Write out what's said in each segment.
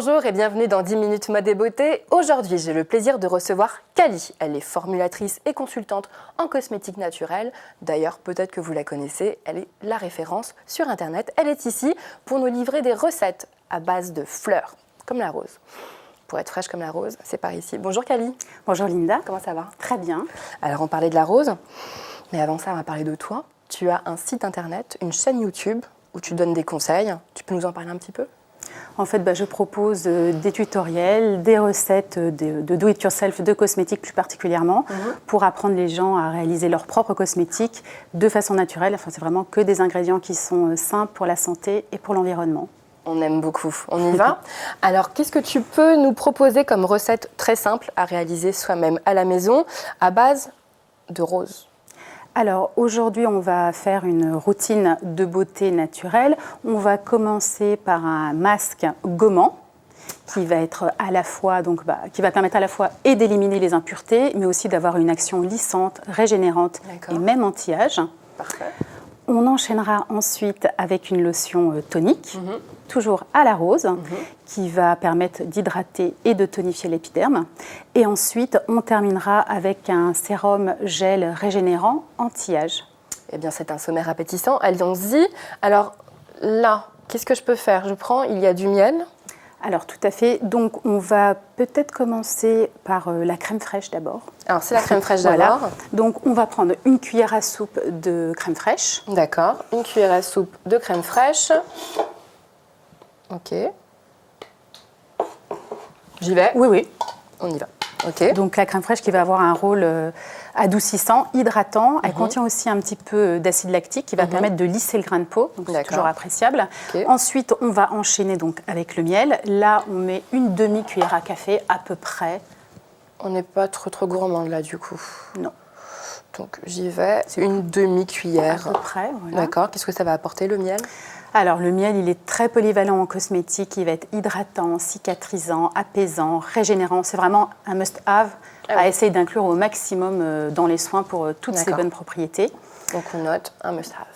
Bonjour et bienvenue dans 10 minutes mode et beauté. Aujourd'hui, j'ai le plaisir de recevoir Cali. Elle est formulatrice et consultante en cosmétiques naturels. D'ailleurs, peut-être que vous la connaissez, elle est la référence sur Internet. Elle est ici pour nous livrer des recettes à base de fleurs, comme la rose. Pour être fraîche comme la rose, c'est par ici. Bonjour Cali. Bonjour Linda. Comment ça va? Très bien. Alors, on parlait de la rose, mais avant ça, on va parler de toi. Tu as un site Internet, une chaîne YouTube où tu donnes des conseils. Tu peux nous en parler un petit peu? En fait, je propose des tutoriels, des recettes de do-it-yourself, de cosmétiques plus particulièrement, pour apprendre les gens à réaliser leurs propres cosmétiques de façon naturelle. Enfin, c'est vraiment que des ingrédients qui sont sains pour la santé et pour l'environnement. On aime beaucoup. On y va. Alors, qu'est-ce que tu peux nous proposer comme recette très simple à réaliser soi-même à la maison à base de rose? Alors aujourd'hui, on va faire une routine de beauté naturelle. On va commencer par un masque gommant qui va être à la fois, qui va permettre à la fois et d'éliminer les impuretés, mais aussi d'avoir une action lissante, régénérante et même anti-âge. Parfait. On enchaînera ensuite avec une lotion tonique, toujours à la rose, qui va permettre d'hydrater et de tonifier l'épiderme. Et ensuite, on terminera avec un sérum gel régénérant anti-âge. Eh bien, c'est un sommaire appétissant. Allons-y. Alors là, qu'est-ce que je peux faire? Il y a du miel. Alors tout à fait, donc on va peut-être commencer par la crème fraîche d'abord. Alors c'est la crème fraîche d'abord. Voilà. Donc on va prendre une cuillère à soupe de crème fraîche. D'accord, une cuillère à soupe de crème fraîche. Ok. J'y vais? Oui. On y va. Ok. Donc la crème fraîche qui va avoir un rôle adoucissant, hydratant. Elle contient aussi un petit peu d'acide lactique qui va permettre de lisser le grain de peau, donc c'est toujours appréciable. Okay. Ensuite, on va enchaîner donc avec le miel. Là, on met une demi-cuillère à café à peu près. On n'est pas trop gourmand là du coup. Non. Donc j'y vais. C'est une demi-cuillère. À peu près, voilà. D'accord. Qu'est-ce que ça va apporter le miel? Alors le miel, il est très polyvalent en cosmétique. Il va être hydratant, cicatrisant, apaisant, régénérant. C'est vraiment un must-have à essayer d'inclure au maximum dans les soins pour toutes ces bonnes propriétés. Donc on note un must-have.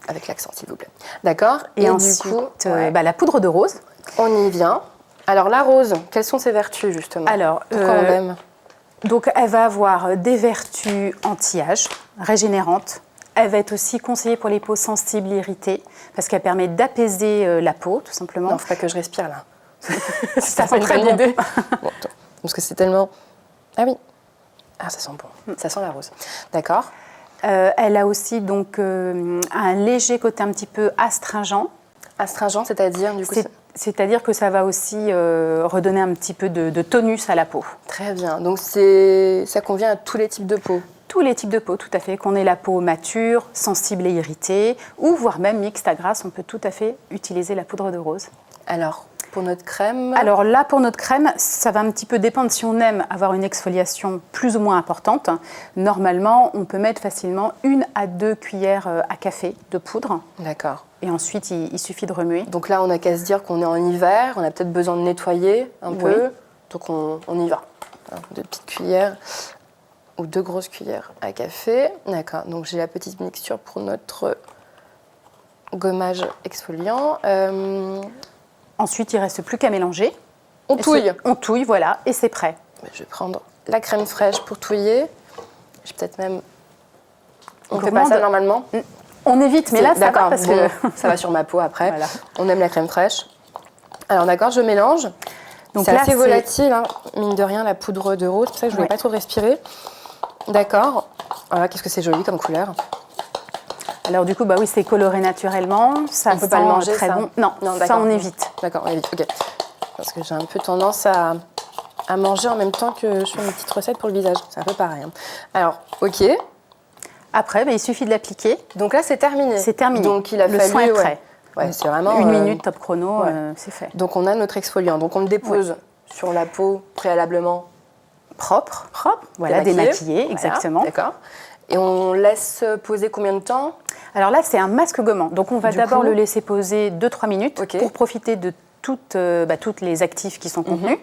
Avec l'accent s'il vous plaît. D'accord. Et ensuite, du coup, la poudre de rose. On y vient. Alors la rose, quelles sont ses vertus justement? Alors, pourquoi on l'aime? Donc elle va avoir des vertus anti-âge, régénérantes. Elle va être aussi conseillée pour les peaux sensibles et irritées, parce qu'elle permet d'apaiser la peau, tout simplement. Non, il ne faut pas que je respire, là. Ça sent très bon. Bon, parce que c'est tellement... Ah oui. Ah, ça sent bon. Ça sent la rose. D'accord. Elle a aussi donc un léger côté un petit peu astringent. Astringent, c'est-à-dire du coup c'est-à-dire que ça va aussi redonner un petit peu de tonus à la peau. Très bien. Donc ça convient à tous les types de peau? Tous les types de peau, tout à fait. Qu'on ait la peau mature, sensible et irritée, ou voire même mixte à grasse, on peut tout à fait utiliser la poudre de rose. Alors, pour notre crème? Alors là, pour notre crème, ça va un petit peu dépendre si on aime avoir une exfoliation plus ou moins importante. Normalement, on peut mettre facilement 1 à 2 cuillères à café de poudre. D'accord. Et ensuite, il suffit de remuer. Donc là, on n'a qu'à se dire qu'on est en hiver, on a peut-être besoin de nettoyer un peu. Donc on y va. 2 petites cuillères ou 2 grosses cuillères à café. D'accord. Donc j'ai la petite mixture pour notre gommage exfoliant. Ensuite, il ne reste plus qu'à mélanger. On touille. On touille, voilà, et c'est prêt. Je vais prendre la crème fraîche pour touiller. Je vais peut-être même... On fait Gourmande. pas ça normalement? On évite, mais là, ça va parce que... ça va sur ma peau après. Voilà. On aime la crème fraîche. Alors d'accord, je mélange. Donc c'est assez volatile, hein, mine de rien, la poudre de rose. C'est pour ça que je ne voulais pas trop respirer. D'accord. Voilà, qu'est-ce que c'est joli comme couleur. Alors du coup, oui, c'est coloré naturellement. Ça on ne peut pas le manger, très ça. Bon. Non, ça on évite. D'accord, on évite, ok. Parce que j'ai un peu tendance à manger en même temps que je fais mes petites recettes pour le visage. C'est un peu pareil. Hein. Alors, ok. Après, il suffit de l'appliquer. Donc là, c'est terminé. C'est terminé. Donc il a le fallu... soin est prêt. Ouais, c'est vraiment... 1 minute, top chrono, c'est fait. Donc on a notre exfoliant. Donc on le dépose sur la peau préalablement propre. Voilà, démaquillé, exactement. D'accord. Et on laisse poser combien de temps? Alors là, c'est un masque gommant. Donc on va d'abord le laisser poser 2-3 minutes pour profiter de toutes les actifs qui sont contenus.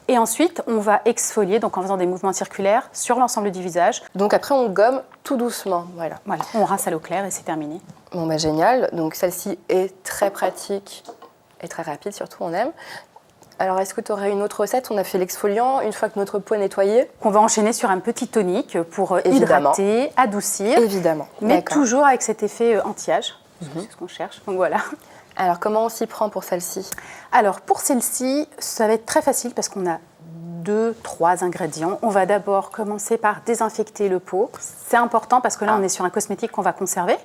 Et ensuite, on va exfolier donc en faisant des mouvements circulaires sur l'ensemble du visage. Donc après, on gomme tout doucement. Voilà. On rince à l'eau claire et c'est terminé. Bon, génial. Donc celle-ci est très pratique et très rapide, surtout on aime. Alors, est-ce que tu aurais une autre recette? On a fait l'exfoliant une fois que notre peau est nettoyée. On va enchaîner sur un petit tonique pour Évidemment. hydrater, adoucir, Évidemment. mais D'accord. toujours avec cet effet anti-âge. C'est ce qu'on cherche. Donc voilà. Alors, comment on s'y prend pour celle-ci? Alors pour celle-ci, ça va être très facile parce qu'on a 2-3 ingrédients. On va d'abord commencer par désinfecter le pot. C'est important parce que là, on est sur un cosmétique qu'on va conserver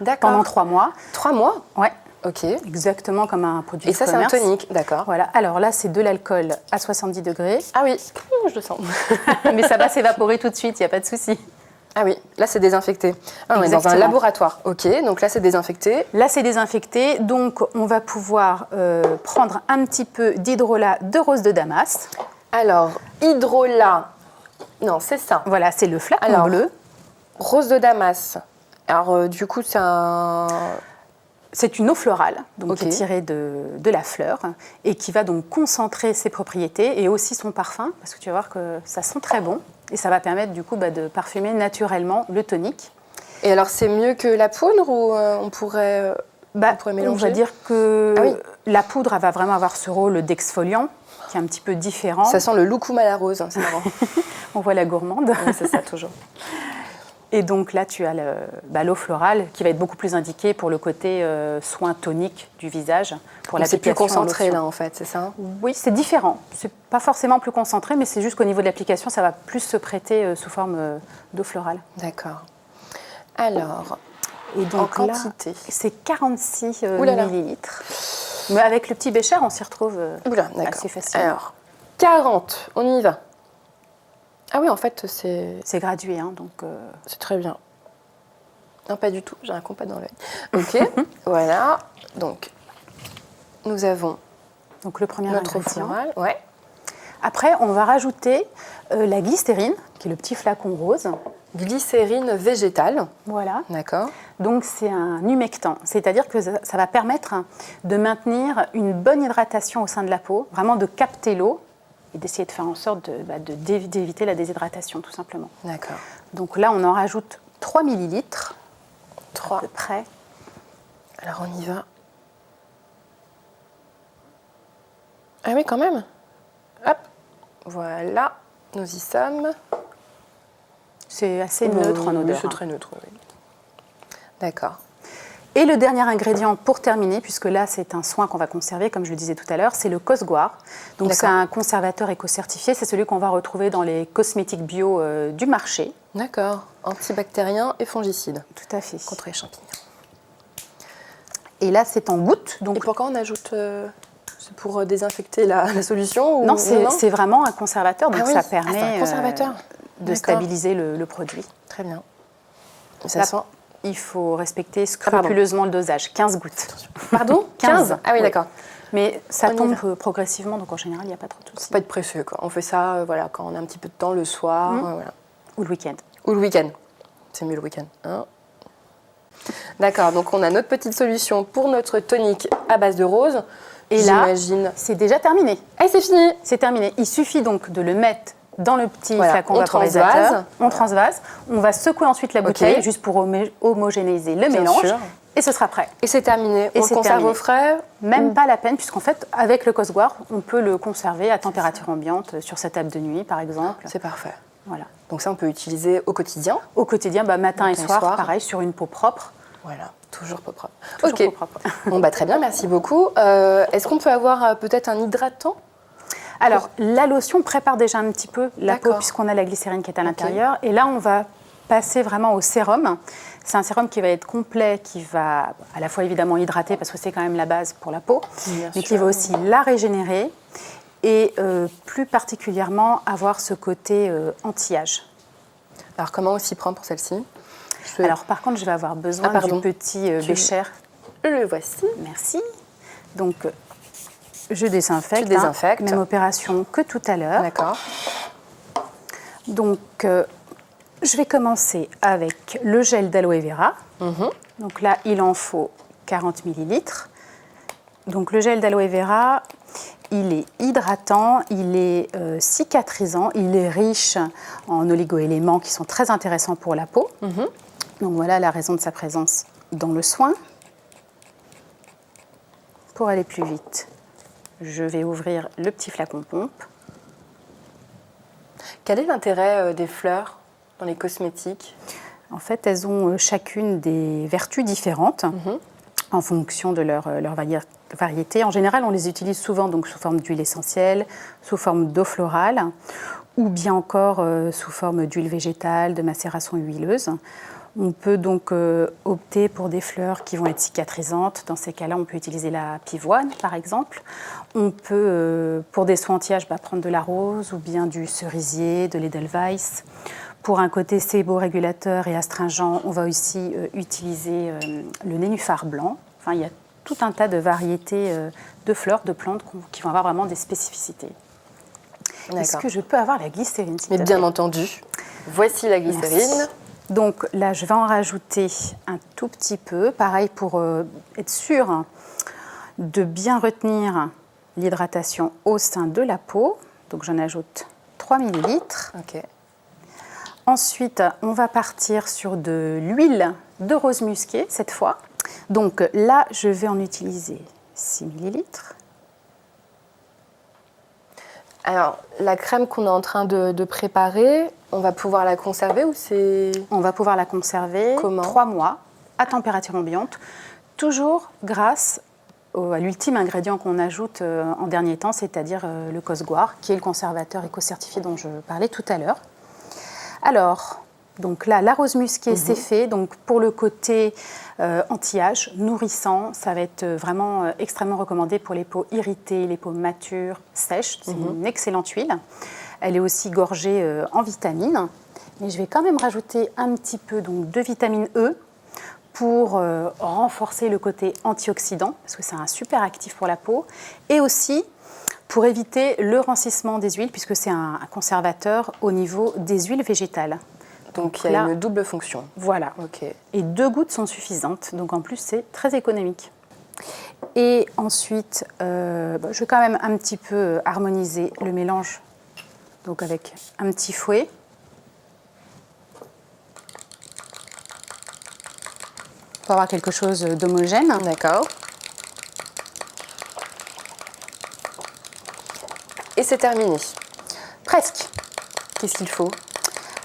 D'accord. pendant 3 mois. 3 mois? Ouais, Ok. exactement comme un produit Et de ça, c'est un commerce. tonique, d'accord. Voilà. Alors là, c'est de l'alcool à 70 degrés. Ah oui, je le sens. Mais ça va s'évaporer tout de suite, il n'y a pas de souci. Ah oui, là, c'est désinfecté. Ah, on est dans un Exactement. laboratoire. Ok, donc là, c'est désinfecté. Là, c'est désinfecté. Donc, on va pouvoir prendre un petit peu d'hydrolat de rose de Damas. Alors, hydrolat. Non, c'est ça. Voilà, c'est le flacon Alors, bleu. Rose de Damas. Alors, du coup, c'est un... C'est une eau florale, donc Ok. qui est tirée de la fleur et qui va donc concentrer ses propriétés et aussi son parfum, parce que tu vas voir que ça sent très bon et ça va permettre du coup de parfumer naturellement le tonique. Et alors, c'est mieux que la poudre ou on pourrait On mélanger? va dire que Ah oui. la poudre elle va vraiment avoir ce rôle d'exfoliant qui est un petit peu différent. Ça sent le loukoum à la rose, c'est marrant. On voit la gourmande. Oui, c'est ça, toujours. Et donc là, tu as l'eau florale qui va être beaucoup plus indiquée pour le côté soin tonique du visage. Pour Donc, c'est plus l'application en concentré, lotion. là, en fait, c'est ça? Oui, c'est différent. C'est pas forcément plus concentré, mais c'est juste qu'au niveau de l'application, ça va plus se prêter sous forme d'eau florale. D'accord. Alors, Et donc en là, quantité? c'est 46 Ouh là là. millilitres. Mais avec le petit bécher, on s'y retrouve Oula, d'accord. assez facilement. Alors, 40, on y va. Ah oui, en fait, c'est C'est gradué, hein, donc c'est très bien. Non, pas du tout, j'ai un compas dans l'œil. Ok, voilà. Donc, nous avons donc le premier notre eau ingrédient. florale. Ouais. Après, on va rajouter la glycérine, qui est le petit flacon rose. Glycérine végétale. Voilà. D'accord. Donc c'est un humectant, c'est-à-dire que ça va permettre de maintenir une bonne hydratation au sein de la peau, vraiment de capter l'eau et d'essayer de faire en sorte d'éviter la déshydratation tout simplement. D'accord. Donc là on en rajoute 3 millilitres à 3. peu près. Alors, on y va. Ah oui, quand même. Hop. Voilà. Nous y sommes. C'est assez neutre en Oui, odeur. c'est très neutre, oui. D'accord. Et le dernier ingrédient pour terminer, puisque là c'est un soin qu'on va conserver, comme je le disais tout à l'heure, c'est le Cosguar. Donc c'est D'accord. un conservateur éco-certifié, c'est celui qu'on va retrouver dans les cosmétiques bio du marché. D'accord. Antibactérien et fongicide Tout à fait. contre les champignons. Et là c'est en gouttes. Donc Et pourquoi on ajoute c'est pour désinfecter la solution ou... non, c'est vraiment un conservateur, donc Ah oui. ça Ah, permet c'est un conservateur. de D'accord. stabiliser le produit. Très bien. Ça Là, sent... il faut respecter pardon. scrupuleusement le dosage, 15 gouttes. Pardon 15. Ah oui, Oui. d'accord. Mais ça On y tombe va. progressivement, donc en général, il n'y a pas trop de soucis. Faut pas être pressé, quoi. On fait ça voilà, quand on a un petit peu de temps le soir. Voilà. Ou le week-end. Ou le week-end. C'est mieux le week-end. Hein. D'accord, donc on a notre petite solution pour notre tonique à base de rose. Et là, j'imagine... c'est déjà terminé. Ah, c'est fini. C'est terminé. Il suffit donc de le mettre dans le petit Voilà, flacon on vaporisateur. transvase. On transvase. On va secouer ensuite la bouteille juste pour homogénéiser le Bien mélange. sûr. Et ce sera prêt. Et c'est terminé. Et On le c'est conserve terminé. au frais. Même pas la peine, puisqu'en fait, avec le Cosguar, on peut le conserver à température ambiante sur sa table de nuit, par exemple. C'est parfait. Voilà. Donc ça, on peut utiliser au quotidien. Au quotidien, matin et Matin et soir, soir. pareil, sur une peau propre. Voilà, toujours pas propre. Toujours Ok. peau propre. Bon, très bien, merci beaucoup. Est-ce qu'on peut avoir peut-être un hydratant? Alors, la lotion prépare déjà un petit peu la peau, D'accord. puisqu'on a la glycérine qui est à l'intérieur. Et là, on va passer vraiment au sérum. C'est un sérum qui va être complet, qui va à la fois évidemment hydrater, parce que c'est quand même la base pour la peau, Bien mais sûr. qui va aussi la régénérer et plus particulièrement avoir ce côté anti-âge. Alors, comment on s'y prend pour celle-ci? Alors, par contre, je vais avoir besoin Ah, pardon. du petit bécher. Le voici. Merci. Donc, je désinfecte. Tu désinfectes. Même opération que tout à l'heure. D'accord. Donc, je vais commencer avec le gel d'aloe vera. Mhm. Donc là, il en faut 40 millilitres. Donc, le gel d'aloe vera, il est hydratant, il est cicatrisant, il est riche en oligo-éléments qui sont très intéressants pour la peau. Mhm. Donc, voilà la raison de sa présence dans le soin. Pour aller plus vite, je vais ouvrir le petit flacon pompe. Quel est l'intérêt des fleurs dans les cosmétiques? En fait, elles ont chacune des vertus différentes en fonction de leur variété. En général, on les utilise souvent donc, sous forme d'huile essentielle, sous forme d'eau florale ou bien encore sous forme d'huile végétale, de macération huileuse. On peut donc opter pour des fleurs qui vont être cicatrisantes. Dans ces cas-là, on peut utiliser la pivoine, par exemple. On peut, pour des soins anti-âge, prendre de la rose ou bien du cerisier, de l'edelweiss. Pour un côté séborégulateur et astringent, on va aussi utiliser le nénuphar blanc. Enfin, il y a tout un tas de variétés de fleurs, de plantes qui vont avoir vraiment des spécificités. Est-ce que je peux avoir la glycérine, s'il te plaît ? Bien entendu. Voici la glycérine. Merci. Donc là, je vais en rajouter un tout petit peu. Pareil, pour être sûr de bien retenir l'hydratation au sein de la peau. Donc j'en ajoute 3 ml. Ok. Ensuite, on va partir sur de l'huile de rose musquée, cette fois. Donc là, je vais en utiliser 6 ml. Alors, la crème qu'on est en train de préparer, on va pouvoir la conserver ou c'est... On va pouvoir la conserver 3 mois à température ambiante, toujours grâce à l'ultime ingrédient qu'on ajoute en dernier temps, c'est-à-dire le Cosguar, qui est le conservateur éco-certifié dont je parlais tout à l'heure. Alors, donc là, la rose musquée, c'est fait. Donc pour le côté anti-âge, nourrissant, ça va être vraiment extrêmement recommandé pour les peaux irritées, les peaux matures, sèches. C'est une excellente huile. Elle est aussi gorgée en vitamines. Mais je vais quand même rajouter un petit peu donc, de vitamine E pour renforcer le côté antioxydant, parce que c'est un super actif pour la peau. Et aussi pour éviter le rancissement des huiles, puisque c'est un conservateur au niveau des huiles végétales. Donc il y a une double fonction. Voilà. Okay. Et 2 gouttes sont suffisantes, donc en plus c'est très économique. Et ensuite, je vais quand même un petit peu harmoniser le mélange, donc avec un petit fouet. Pour avoir quelque chose d'homogène. D'accord. Et c'est terminé. Presque. Qu'est-ce qu'il faut ?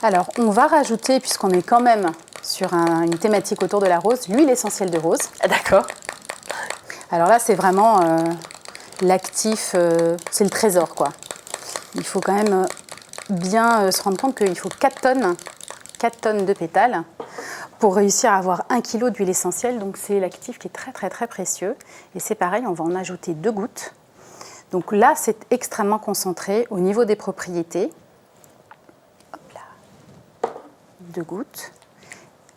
Alors, on va rajouter, puisqu'on est quand même sur une thématique autour de la rose, l'huile essentielle de rose. Ah, d'accord. Alors là, c'est vraiment l'actif, c'est le trésor, quoi. Il faut quand même bien se rendre compte qu'il faut 4 tonnes de pétales pour réussir à avoir 1 kg d'huile essentielle. Donc, c'est l'actif qui est très, très, très précieux. Et c'est pareil, on va en ajouter 2 gouttes. Donc là, c'est extrêmement concentré au niveau des propriétés. Hop là. 2 gouttes.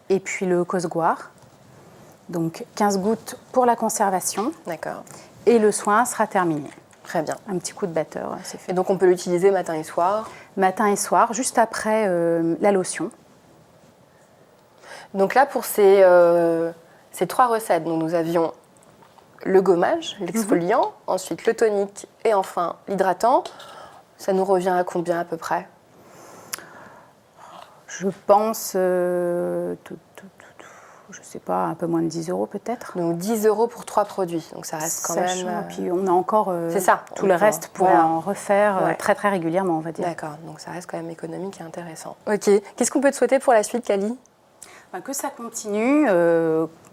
Et puis le Cosguar. Donc 15 gouttes pour la conservation. D'accord. Et le soin sera terminé. Très bien. Un petit coup de batteur, c'est fait. Et donc on peut l'utiliser matin et soir ? Matin et soir, juste après la lotion. Donc là, pour ces 3 recettes, donc nous avions le gommage, l'exfoliant, ensuite le tonique et enfin l'hydratant. Ça nous revient à combien à peu près ? Je pense, je ne sais pas, un peu moins de 10 € peut-être. Donc 10 € pour 3 produits, donc ça reste quand même... Puis on a encore c'est ça, tout le reste pour en refaire très très régulièrement, on va dire. D'accord, donc ça reste quand même économique et intéressant. Ok, qu'est-ce qu'on peut te souhaiter pour la suite, Cali ? Que ça continue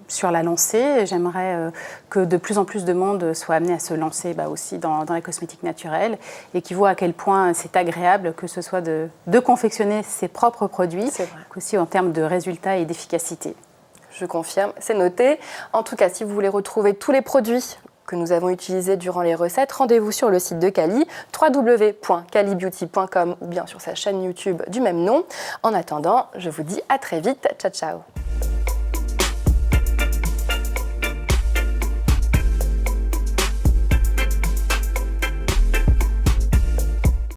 sur la lancée. J'aimerais que de plus en plus de monde soit amené à se lancer aussi dans la cosmétique naturelle et qui voit à quel point c'est agréable que ce soit de confectionner ses propres produits, qu'aussi en termes de résultats et d'efficacité. Je confirme, c'est noté. En tout cas, si vous voulez retrouver tous les produits que nous avons utilisés durant les recettes, rendez-vous sur le site de Cali, www.calibeauty.com ou bien sur sa chaîne YouTube du même nom. En attendant, je vous dis à très vite. Ciao, ciao.